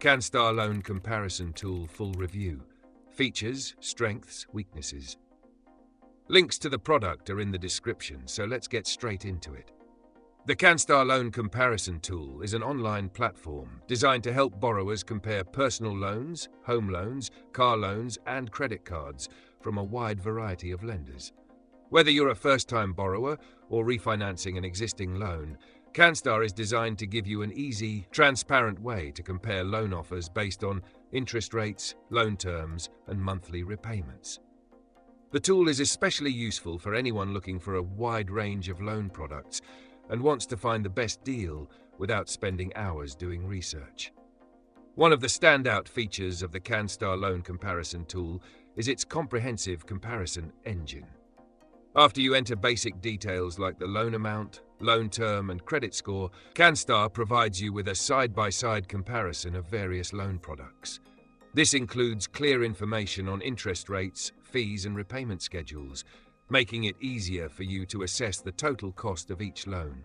Canstar Loan Comparison Tool Full Review. Features, strengths, weaknesses. Links to the product are in the description, so let's get straight into it. The Canstar Loan Comparison Tool is an online platform designed to help borrowers compare personal loans, home loans, car loans, and credit cards from a wide variety of lenders. Whether you're a first-time borrower or refinancing an existing loan, Canstar is designed to give you an easy, transparent way to compare loan offers based on interest rates, loan terms, and monthly repayments. The tool is especially useful for anyone looking for a wide range of loan products and wants to find the best deal without spending hours doing research. One of the standout features of the Canstar Loan Comparison Tool is its comprehensive comparison engine. After you enter basic details like the loan amount, loan term, and credit score, Canstar provides you with a side-by-side comparison of various loan products. This includes clear information on interest rates, fees, and repayment schedules, making it easier for you to assess the total cost of each loan.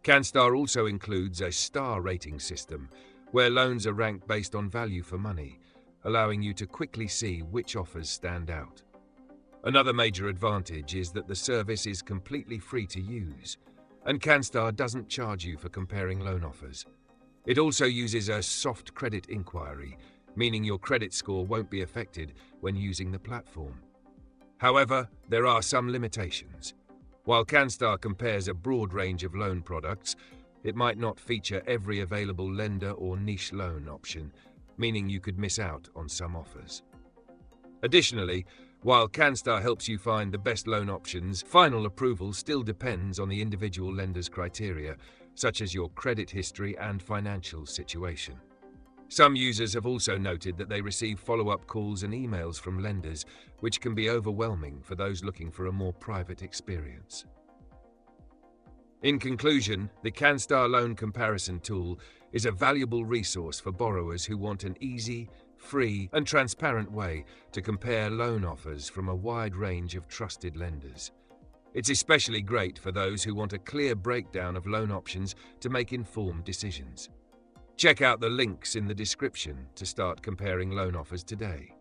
Canstar also includes a star rating system, where loans are ranked based on value for money, allowing you to quickly see which offers stand out. Another major advantage is that the service is completely free to use, and Canstar doesn't charge you for comparing loan offers. It also uses a soft credit inquiry, meaning your credit score won't be affected when using the platform. However, there are some limitations. While Canstar compares a broad range of loan products, it might not feature every available lender or niche loan option, meaning you could miss out on some offers. Additionally, while Canstar helps you find the best loan options, final approval still depends on the individual lender's criteria, such as your credit history and financial situation. Some users have also noted that they receive follow-up calls and emails from lenders, which can be overwhelming for those looking for a more private experience. In conclusion, the Canstar Loan Comparison Tool is a valuable resource for borrowers who want an easy, free, and transparent way to compare loan offers from a wide range of trusted lenders. It's especially great for those who want a clear breakdown of loan options to make informed decisions. Check out the links in the description to start comparing loan offers today.